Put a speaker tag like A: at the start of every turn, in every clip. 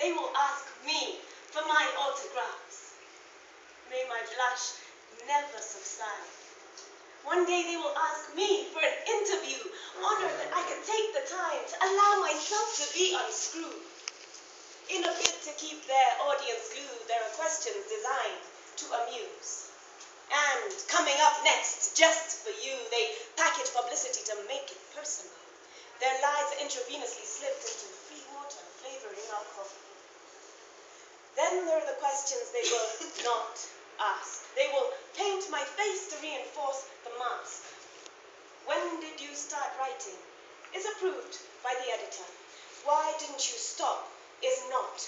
A: they will ask me for my autographs. May my blush never subside. One day they will ask me for an interview, honored that I can take the time to allow myself to be unscrewed. In a bid to keep their audience glued, there are questions designed to amuse. And coming up next, just for you, they package publicity to make it personal. Their lies are intravenously slipped into free water, flavoring our coffee. Then there are the questions they will not ask. They will paint my face to reinforce the mask. When did you start writing? Is approved by the editor. Why didn't you stop? Is not.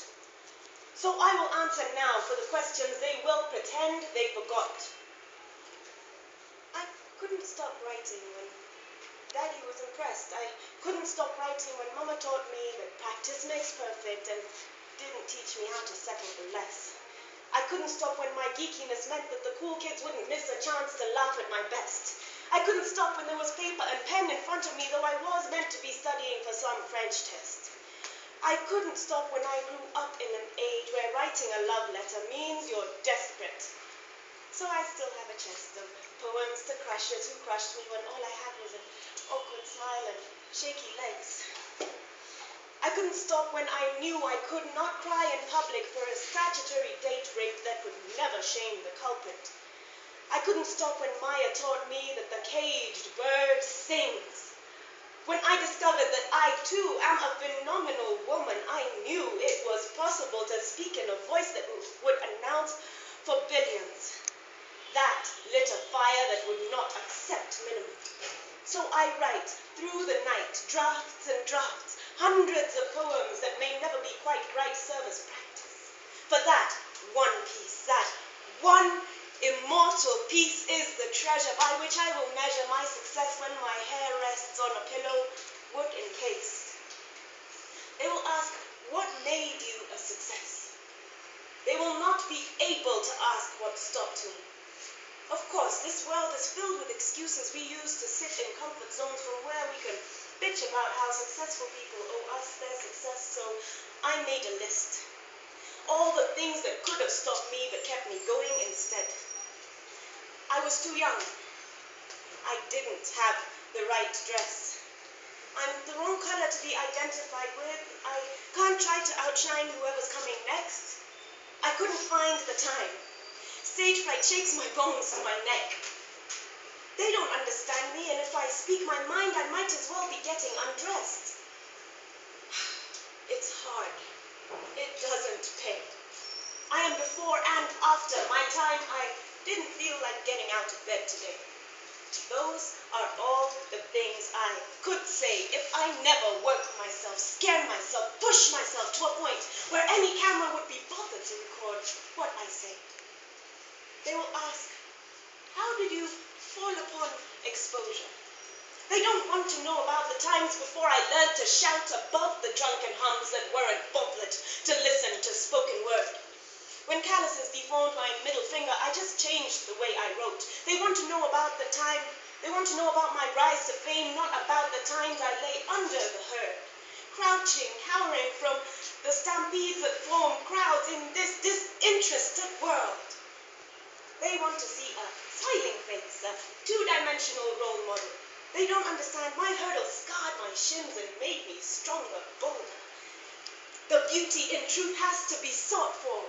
A: So I will answer now for the questions they will pretend they forgot. I couldn't stop writing when Daddy was impressed. I couldn't stop writing when Mama taught me that practice makes perfect and didn't teach me how to settle for less. I couldn't stop when my geekiness meant that the cool kids wouldn't miss a chance to laugh at my best. I couldn't stop when there was paper and pen in front of me, though I was meant to be studying for some French test. I couldn't stop when I grew up in an age where writing a love letter means you're desperate. So I still have a chest of poems to crushes who crushed me when all I had was an awkward smile and shaky legs. I couldn't stop when I knew I could not cry in public for a statutory date rape that would never shame the culprit. I couldn't stop when Maya taught me that the caged bird sings. When I discovered that I too am a phenomenal woman, I knew it was possible to speak in a voice that would announce for billions. That lit a fire that would not accept minimum. So I write through the night, drafts and drafts, hundreds of poems that may never be quite right service practice. For that one piece, that one immortal piece is the treasure by which I will measure my success when my hair rests on a pillow, wood encased. They will ask, what made you a success? They will not be able to ask what stopped me. Of course, this world is filled with excuses we use to sit in comfort zones from where we can bitch about how successful people owe us their success, so I made a list. All the things that could have stopped me but kept me going instead. I was too young. I didn't have the right dress. I'm the wrong color to be identified with. I can't try to outshine whoever's coming next. I couldn't find the time. Stage fright shakes my bones to my neck. They don't understand me, and if I speak my mind, I might as well be getting undressed. It's hard. It doesn't pay. I am before and after my time. I didn't feel like getting out of bed today. Those are all the things I could say if I never worked myself, scared myself, pushed myself to a point where any camera would be bothered to record what I say. They will ask, how did you fall upon exposure? They don't want to know about the times before I learned to shout above the drunken hums that weren't bobblet to listen to spoken word. When calluses deformed my middle finger, I just changed the way I wrote. They want to know about the time. They want to know about my rise to fame, not about the times I lay under the herd, crouching, cowering from the stampedes that form crowds in this disinterested world. They want to see a smiling face, a two-dimensional role model. They don't understand my hurdles scarred my shins and made me stronger, bolder. The beauty in truth has to be sought for.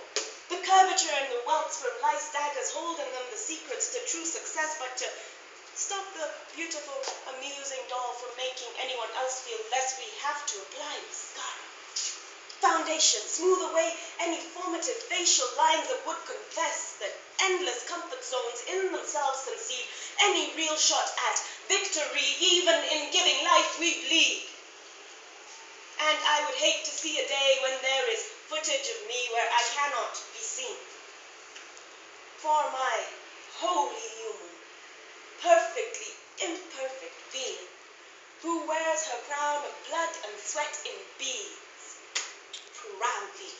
A: The curvature and the welts from life's daggers hold in them the secrets to true success, but to stop the beautiful, amusing doll from making anyone else feel less, we have to apply mascara. Foundation, smooth away any formative facial lines that would confess that endless comfort zones in themselves concede any real shot at victory. Even in giving life we bleed. And I would hate to see a day when there is footage of me where I cannot be seen. For my wholly human, perfectly imperfect being, who wears her crown of blood and sweat in beads, proudly